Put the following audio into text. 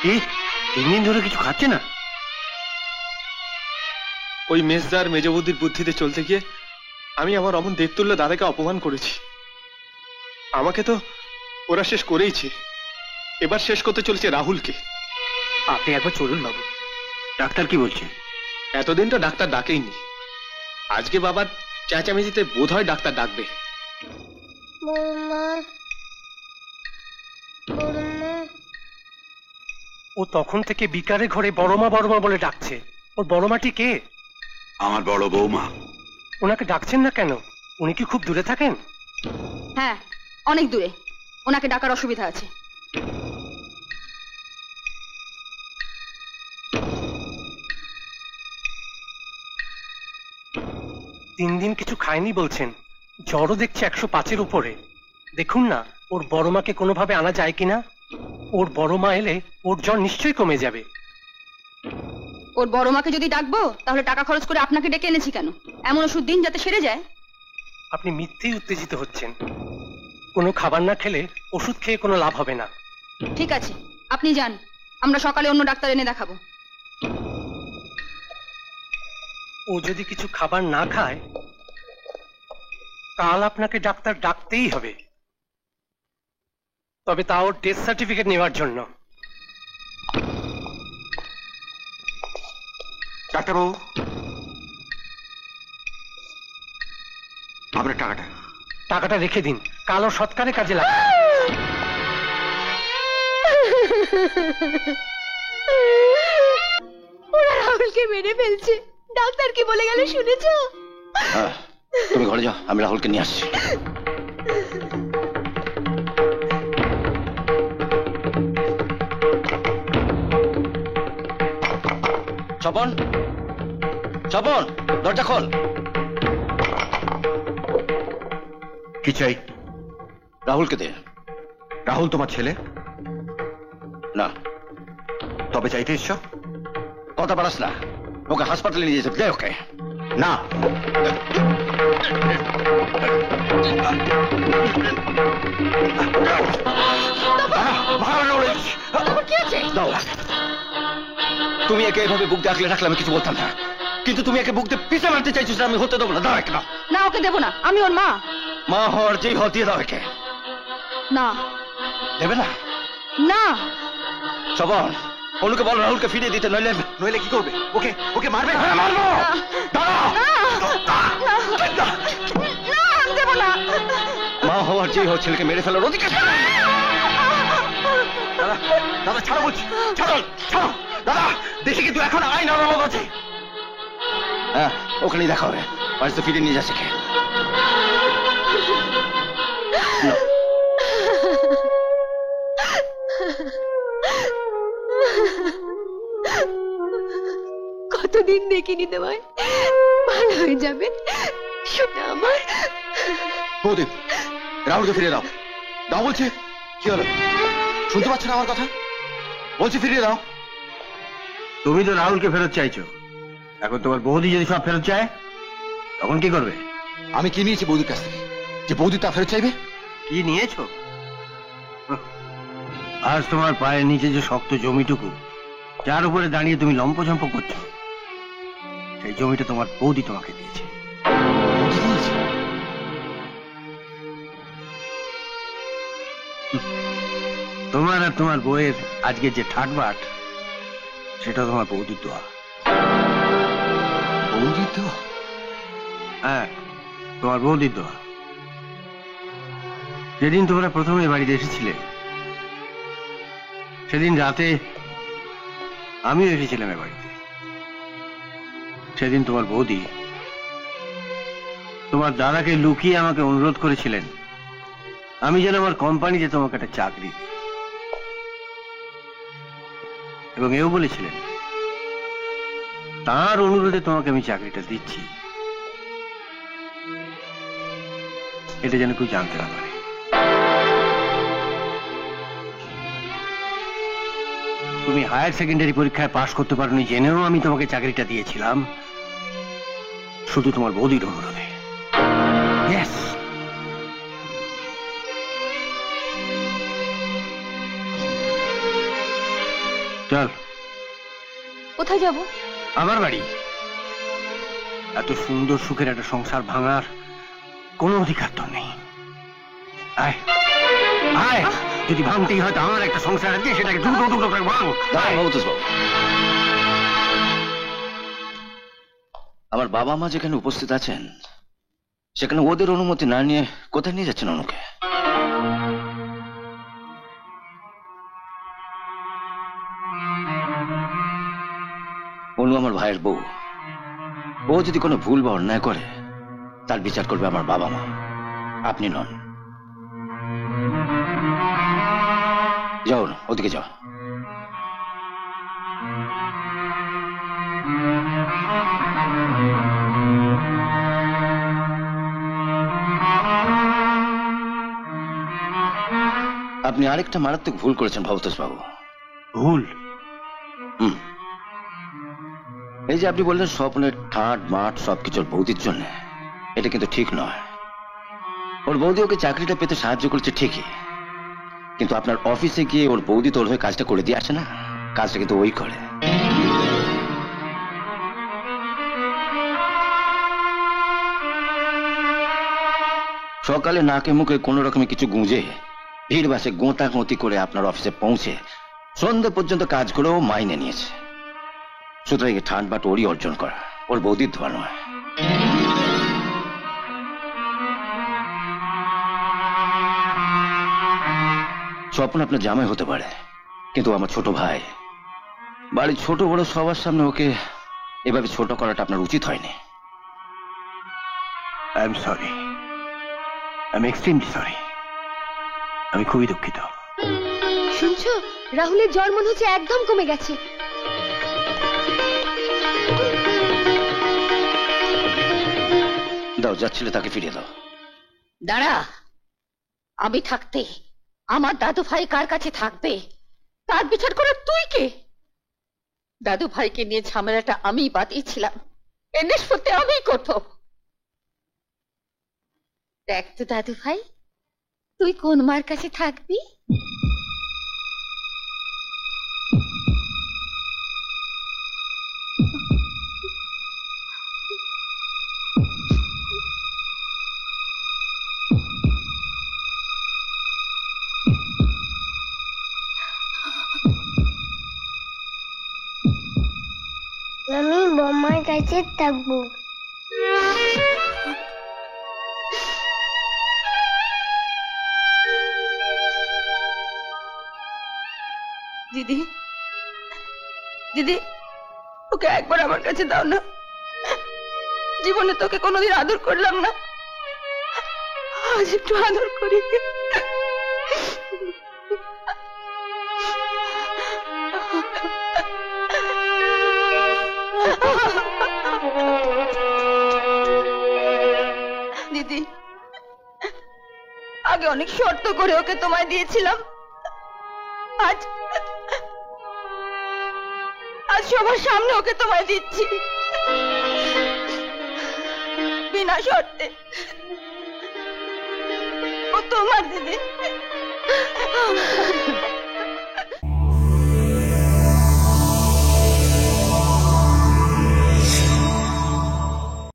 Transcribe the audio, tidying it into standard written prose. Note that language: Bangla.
কি 3 দিন ধরে কিছু খাচ্ছে না? ওই মেজদার মেজবুদ্ধির বুদ্ধিতে চলতে গিয়ে আমি আমার অমন দেবতুল্য দাদাকে অপমান করেছি। আমাকে তো ওরা শেষ করেইছে, এবার শেষ করতে চলেছে রাহুলকে। আপনি একবার চলুন বাবু, ডাক্তার কি বলছে? এতদিন তো ডাক্তার ডাকেইনি, আজকে বাবার চেঁচামেচিতে বোধ হয় ডাক্তার ডাকবে। ও তখন থেকে বিকারে ঘরে বড়মা বড়মা বলে ডাকছে। ওর বড়মাটি কে? আমার বড় বৌমা। ওনাকে ডাকছেন না কেন? উনি কি খুব দূরে থাকেন? হ্যাঁ, অনেক দূরে। ওনাকে ডাকার অসুবিধা আছে। তিন দিন কিছু খায়নি বলছেন, জ্বরও দেখছে 105-এর উপরে। দেখুন না ওর বড়মাকে কোনোভাবে আনা যায় কিনা। ওর বড়মা এলে ওর জ্বর নিশ্চয়ই কমে যাবে। ওর বড় মাকে যদি ডাকবো তাহলে টাকা খরচ করে আপনাকে ডেকে এনেছি কেন? এমন ওষুধ দিন যাতে সেরে যায়। আপনি মিথ্যেই উত্তেজিত হচ্ছেন। কোনো খাবার না খেলে ওষুধ খেয়ে কোনো লাভ হবে না। ঠিক আছে, আপনি যান, আমরা সকালে অন্য ডাক্তার এনে দেখাবো। ও যদি কিছু খাবার না খায় কাল আপনাকে ডাক্তার ডাকতেই হবে, তবে তা ওর ডেথ সার্টিফিকেট নেওয়ার জন্য। ডাক্তারবাবু, আপনার টাকাটা রেখে দিন, কাল ওর সৎকারে কাজে লাগবে। ওরা রাহুলকে মেরে ফেলছে, ডাক্তার কি বলে গেল শুনেছো? তুমি ঘরে যাও, আমি রাহুলকে নিয়ে আসছি। স্বপন, স্বপন, দরজা খোল। কি চাই? রাহুলকে দে। রাহুল তোমার ছেলে না। তবে চাইতে এসছো? কথা বাড়াস না, ওকে হাসপাতালে নিয়ে যেতে দে। ওকে না। দাও। তুমি একে এভাবে বুক দিয়ে আগলে রাখলে আমি কিছু বলতাম না, কিন্তু তুমি একে বুক দিয়ে পিছে মারতে চাইছো, আমি হতে দেবো না। দাও একে। না, ওকে দেবো না, আমি ওর মা। মা হওয়ার যেই হওয়া দিয়ে দাও একে। না। দেবে না? না। স্বপন, অনুকে বলো রাহুলকে ফিরিয়ে দিতে, নইলে কি করবে? ওকে ওকে মারবে? হ্যাঁ মারবো। দেবো না। মা হওয়ার যেই হোক ছেলেকে মেরে ফেলার অধিকার। দাদা, দাদা ছাড়ো বলছি, ছাড়ো ছাড়ো। দাদা, দেশে কিন্তু এখন আইন আদালত আছে। হ্যাঁ, ওখানেই দেখা হবে। বাড়িতে ফিরে নিয়ে যাচ্ছে কে? কতদিন দেখিনি তোমায়, ভালো হয়ে যাবে শোনা আমার। বৌদি, রাহুলকে ফিরিয়ে দাও। দাও বলছে। কি হলো, শুনতে পাচ্ছ না আমার কথা? বলছি ফিরিয়ে দাও। তুমি তো রাহুলকে ফেরত চাইছো, এখন তোমার বৌদি যদি সব ফেরত চায় তখন কি করবে? আমি কি নিয়েছি বৌদির কাছ থেকে যে বৌদি তা ফেরত চাইবে? কি নিয়েছো? আজ তোমার পায়ের নিচে যে শক্ত জমিটুকু, যার উপরে দাঁড়িয়ে তুমি লম্পঝম্প করছো, সেই জমিটা তোমার বৌদি তোমাকে দিয়েছে। তোমার আর তোমার বউয়ের আজকে যে ঠাটবাট, সেটা তোমার বৌদির দোয়া। বৌদির দোয়া? হ্যাঁ, তোমার বৌদির দোয়া। যেদিন তোমরা প্রথমে বাড়িতে এসেছিলে সেদিন রাতে আমিও এসেছিলাম এ বাড়িতে। সেদিন তোমার বৌদি তোমার দাদাকে লুকিয়ে আমাকে অনুরোধ করেছিলেন আমি যেন আমার কোম্পানিতে তোমাকে একটা চাকরি দিই, এবং এও বলেছিলেন তার অনুরোধে তোমাকে আমি চাকরিটা দিচ্ছি, এটা যেন কেউ জানতে না পারে। তুমি হায়ার সেকেন্ডারি পরীক্ষায় পাশ করতে পারোনি জেনেও আমি তোমাকে চাকরিটা দিয়েছিলাম শুধু তোমার বৌদির অনুরোধে। Yes. চল কোথায় যাব? আমার বাড়ি। এত সুন্দর সুখের একটা সংসার ভাঙার কোনো অধিকার তো নেই। আয় আয়, যদি ভাঙতেই হয় তো আমার একটা সংসার আছে, সেটাকে টুকরো টুকরো করে ভাঙ। আমার বাবা মা যেখানে উপস্থিত আছেন সেখানে ওদের অনুমতি না নিয়ে কোথায় নিয়ে যাচ্ছেন অনুকে? অনু আমার ভাইয়ের বউ। ও যদি কোনো ভুল বা অন্যায় করে তার বিচার করবে আমার বাবা মা, আপনি নন। যাও না, ওদিকে যাও। আপনি আরেকটা মারাত্মক ভুল করেছেন ভবতোষ বাবু। ভুল? এই যে আপনি বললেন স্বপ্নের ঠাট মাঠ সবকিছুর বৌদির জন্য, এটা কিন্তু ঠিক নয়। ওর বৌদি ওকে চাকরিটা পেতে সাহায্য করছে ঠিকই, কিন্তু আপনার অফিসে গিয়ে ওর বৌদি তোর হয়ে কাজটা করে দিয়ে আসে না, কাজটা কিন্তু ওই করে। সকালে নাকে মুখে কোন রকমের কিছু গুঁজে ভিড় বাসে গোঁতাগতি করে আপনার অফিসে পৌঁছে সন্ধ্যে পর্যন্ত কাজ করেও মাইনে নিয়েছে। সুতরাং ঠান্ড বাট ওরই অর্জন করা, ওর বৌদির ধোয়া নয়। স্বপ্ন আপনার জামাই হতে পারে, কিন্তু আমার ছোট ভাই, বাড়ির ছোট বড় সবার সামনে ওকে এভাবে ছোট করাটা আপনার উচিত হয়নি। I am sorry, I am extremely sorry. আমি খুবই দুঃখিত। শুনছো, রাহুলের জ্বর মনে হচ্ছে একদম কমে গেছে। দাও, যাচ্ছিলে তাকে ফিরিয়ে দাও। দাঁড়া, আমি থাকতে আমার দাদু ভাই কার কাছে থাকবে তার বিচার করে তুই কে? দাদু ভাইকে নিয়ে ঝামেলাটা আমি বাঁধিয়েছিলাম, এর নিষ্পত্তি আমি করতাম। দেখ তো দাদু ভাই, তুই কোন মার কাছে থাকবি? আমি বম্মার কাছে থাকবো। দিদি, দিদি, ওকে একবার আমার কাছে দাও না। জীবনে তোকে কোনোদিন আদর করলাম না, আজ একটু আদর করি। দিদি, আগে অনেক শর্ত করে ওকে তোমায় দিয়েছিলাম, আজ আজ সবার সামনে ওকে তোমায় দিচ্ছি, বিনা শর্তে। ও তোমার দিদি।